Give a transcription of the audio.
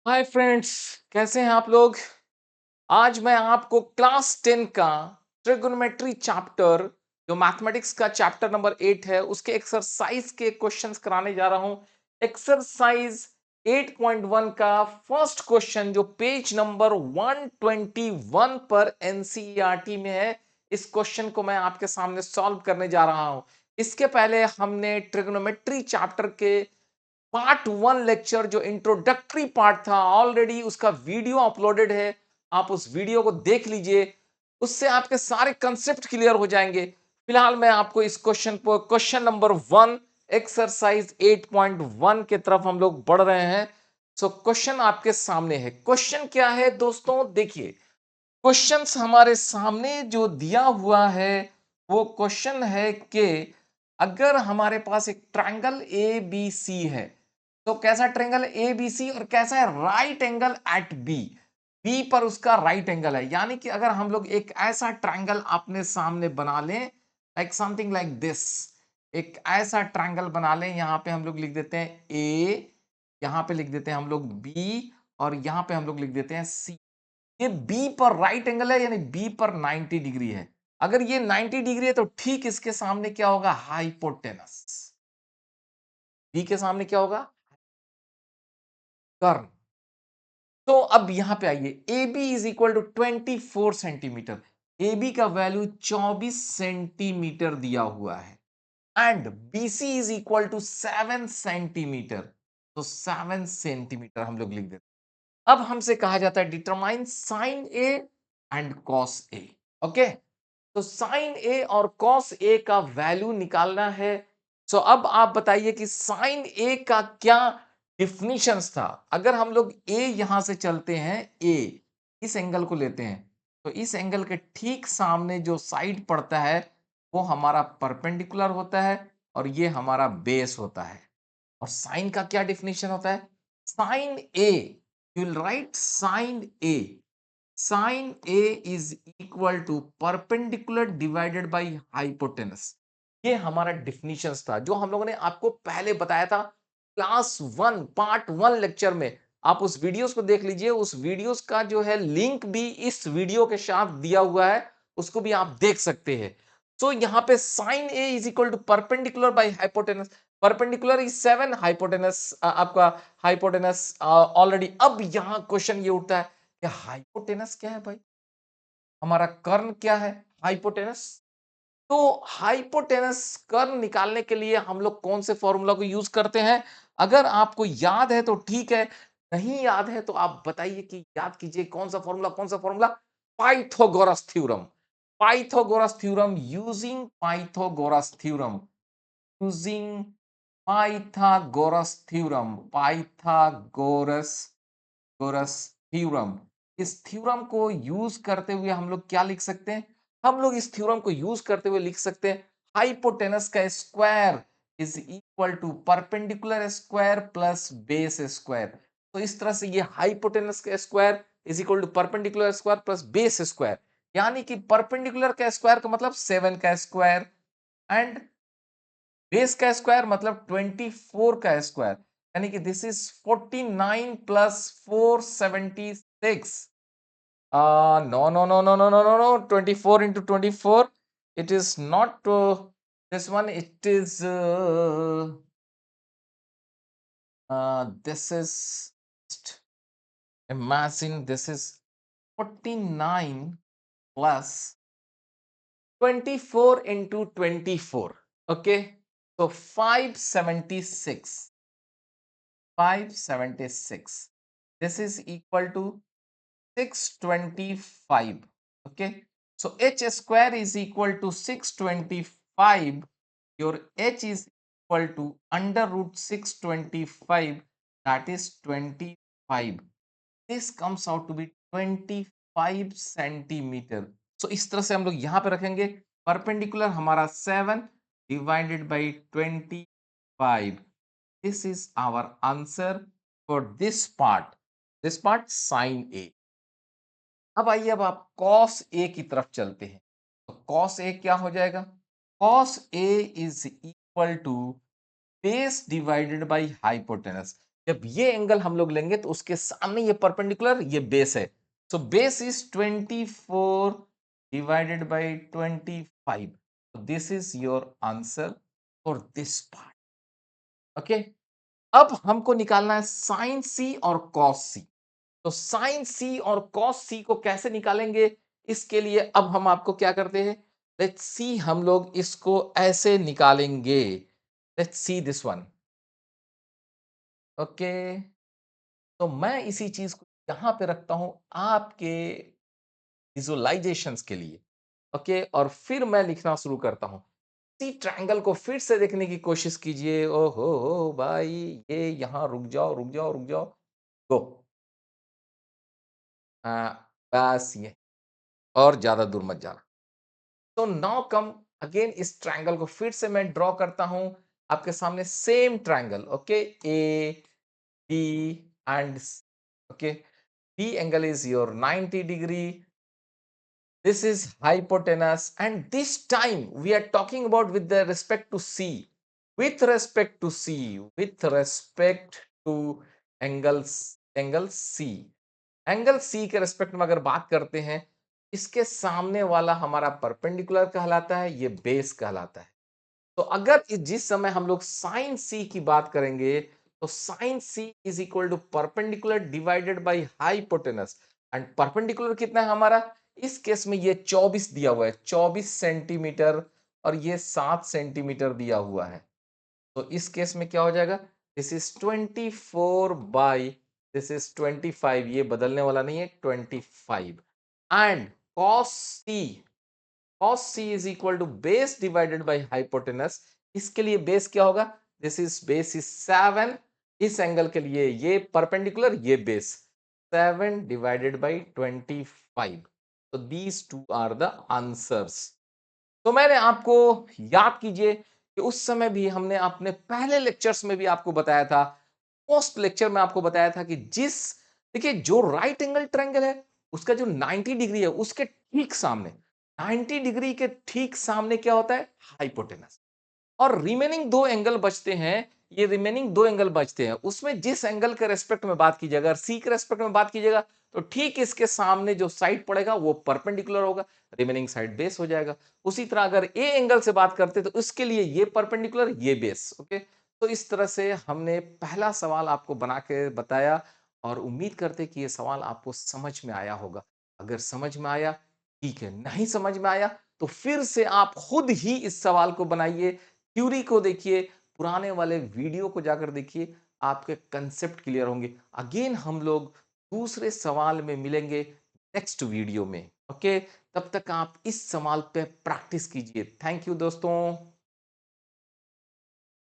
Hi friends, कैसे हैं आप लोग। आज मैं आपको क्लास 10 का ट्रिगोनोमेट्री चैप्टर जो मैथमेटिक्स का चैप्टर नंबर 8 है उसके एक्सरसाइज के क्वेश्चंस कराने जा रहा हूं। एक्सरसाइज 8.1 का फर्स्ट क्वेश्चन जो पेज नंबर 121 पर एनसीईआरटी में है, इस क्वेश्चन को मैं आपके सामने सॉल्व करने जा रहा हूं। इसके पहले हमने ट्रिगोनोमेट्री चैप्टर के पार्ट 1 लेक्चर जो इंट्रोडक्टरी पार्ट था, ऑलरेडी उसका वीडियो अपलोडेड है। आप उस वीडियो को देख लीजिए, उससे आपके सारे कंसेप्ट क्लियर हो जाएंगे। फिलहाल मैं आपको इस क्वेश्चन पर क्वेश्चन नंबर 1 एक्सरसाइज 8.1 के तरफ हम लोग बढ़ रहे हैं। सो क्वेश्चन आपके सामने है। क्वेश्चन क्या है दोस्तों, देखिए क्वेश्चंस हमारे सामने जो दिया हुआ है वो क्वेश्चन है कि अगर हमारे पास एक ट्रायंगल ए बी सी है, तो कैसा ट्रायंगल ए बी सी और कैसा है right angle at B. B पर उसका राइट एंगल है, यानी कि अगर हम लोग एक ऐसा ट्रायंगल अपने सामने बना लें, लाइक समथिंग लाइक दिस, एक ऐसा ट्रायंगल बना लें, यहां पे हम लोग लिख देते हैं ए, यहां पे लिख देते हैं हम लोग बी, और यहां पे हम लोग लिख देते हैं सी। ये बी पर राइट एंगल है, यानी बी पर 90 डिग्री है। अगर ये 90 डिग्री है तो ठीक इसके सामने क्या होगा, हाइपोटेनस। बी के सामने क्या होगा, कर्व। तो अब यहां पे आइए, A B is equal to 24 centimeter. A B का वैल्यू 24 सेंटीमीटर दिया हुआ है, and B C is equal to 7 centimeter. तो 7 सेंटीमीटर हम लोग लिख देते हैं। अब हमसे कहा जाता है determine sine A and cos A. Okay, तो साइन ए और कॉस ए का वैल्यू निकालना है। सो अब आप बताइए कि साइन ए का क्या डिफिनीशंस था। अगर हम लोग ए यहां से चलते हैं, ए इस एंगल को लेते हैं, तो इस एंगल के ठीक सामने जो साइड पड़ता है वो हमारा परपेंडिकुलर होता है, और ये हमारा बेस होता है। और साइन का क्या डिफिनीशन होता है, sine A, you will write sine A, sine A is equal to perpendicular divided by hypotenuse. ये हमारा डिफिनीशन था जो हम लोगों ने आपको पहले बताया था क्लास 1 पार्ट 1 लेक्चर में। आप उस वीडियोस को देख लीजिए, उस वीडियोस का जो है लिंक भी इस वीडियो के साथ दिया हुआ है, उसको भी आप देख सकते हैं। तो यहाँ पे sine A is equal to perpendicular by hypotenuse. Perpendicular is 7, hypotenuse आपका हाइपोटेनस ऑलरेडी। अब यहाँ क्वेश्चन ये उठता है कि हाइपोटेनस क्या है भाई, हमारा कर्ण क्या है, हाइपोटेनस। तो हाइपोटेनस कर्ण निकालने के लिए हम लोग कौन से फॉर्मूला को यूज करते हैं। अगर आपको याद है तो ठीक है, नहीं याद है तो आप बताइए कि याद कीजिए कौन सा फॉर्मूला, कौन सा formula, Pythagoras theorem. Pythagoras theorem, using Pythagoras theorem, using Pythagoras theorem, Pythagoras गोरस थ्योरम। इस थ्योरम को यूज करते हुए हम लोग क्या लिख सकते हैं, हम लोग इस थ्योरम को यूज करते हुए लिख सकते हैं हाइपोटेनस का square is equal to perpendicular square plus base square. तो इस तरह से ये हाइपोटेनस का square is equal to perpendicular square plus base square, यानी कि परपेंडिकुलर का स्क्वायर का मतलब 7 का स्क्वायर, एंड बेस का स्क्वायर मतलब 24 का स्क्वायर, यानी कि this is 49 plus 476। No no no no no no no no, 24 into 24, it is not this one, it is this is, imagine this is 49 plus 24 into 24. Okay, so 576. 576. This is equal to 625. Okay, so h square is equal to 625. Your h is equal to under root 625, that is 25. This comes out to be 25 centimetre. So इस तरह से हम लोग यहां पे रखेंगे, perpendicular हमारा 7 divided by 25। This is our answer for this part, this part sin A। अब आइए, अब आप cos A की तरफ चलते हैं। तो cos A क्या हो जाएगा, cos A is equal to base divided by hypotenuse. जब ये एंगल हम लोग लेंगे तो उसके सामने ये परपेंडिकुलर ये बेस है। So base is 24 divided by 25। This is your answer for this part. Okay, अब हमको निकालना है साइन सी और कॉस सी। तो साइन सी और कॉस सी को कैसे निकालेंगे, इसके लिए अब हम आपको क्या करते हैं, लेट्स सी, हम लोग इसको ऐसे निकालेंगे। Let's see this one. Okay, तो मैं इसी चीज को यहां पे रखता हूं आपके विजुअलाइजेशंस के लिए। ओके, और फिर मैं लिखना शुरू करता हूं। इसी ट्रायंगल को फिर से देखने की कोशिश कीजिए। ओहो भाई, ये यहां रुक जाओ रुक जाओ रुक जाओ। गो। बस ये, और ज्यादा दूर मत जाना। तो नाउ कम अगेन, इस ट्रायंगल को फिर से मैं ड्रॉ करता हूं आपके सामने। Same triangle, okay, A B and, okay, B angle is your 90 degree. This is hypotenuse, and this time we are talking about with the respect to C. With respect to C, with respect to angle C. Angle C के respect में अगर बात करते हैं, इसके सामने वाला हमारा परपेंडिकुलर कहलाता है, ये बेस कहलाता है। तो अगर जिस समय हम लोग साइन सी की बात करेंगे, तो sine C is equal to perpendicular divided by hypotenuse. And perpendicular कितना है हमारा, इस केस में ये 24 दिया हुआ है, 24 सेंटीमीटर, और ये 7 सेंटीमीटर दिया हुआ है। तो इस केस में क्या हो जाएगा, this is 24 by, this is 25, ये बदलने वाला नहीं है, 25। And cos C, cos c is equal to base divided by hypotenuse। इसके लिए बेस क्या होगा, दिस इज बेस इज 7, इस एंगल के लिए ये परपेंडिकुलर ये बेस 7 डिवाइडेड बाई 25। तो these two are the answers. तो मैंने आपको, याद कीजिए कि उस समय भी हमने अपने पहले लेक्चर्स में भी आपको बताया था, फर्स्ट लेक्चर में आपको बताया था कि जिस, देखिए जो राइट एंगल ट्रायंगल है उसका जो 90 डिग्री है उसके ठीक सामने, 90 डिग्री के ठीक सामने क्या होता है, हाइपोटेनस। और रिमेनिंग दो एंगल बचते हैं, ये रिमेनिंग दो एंगल बचते हैं, उसमें जिस एंगल के रेस्पेक्ट में बात कीजिएगा, अगर सी के रेस्पेक्ट में बात कीजिएगा, तो ठीक इसके सामने जो साइड पड़ेगा वो परपेंडिकुलर होगा, रिमेनिंग साइड बेस हो जाएगा। उसी तरह अगर ए एंगल से बात करते तो उसके लिए ये परपेंडिकुलर ये बेस। ओके, तो इस तरह से हमने पहला सवाल आपको बना के बताया, और उम्मीद करते कि ये सवाल आपको समझ में आया होगा। अगर समझ में आया ठीक है, नहीं समझ में आया तो फिर से आप खुद ही इस सवाल को बनाइए, थ्योरी को देखिए, पुराने वाले वीडियो को जाकर देखिए, आपके कंसेप्ट क्लियर होंगे। अगेन हम लोग दूसरे सवाल में मिलेंगे नेक्स्ट वीडियो में। ओके, तब तक आप इस सवाल पे प्रैक्टिस कीजिए। थैंक यू दोस्तों।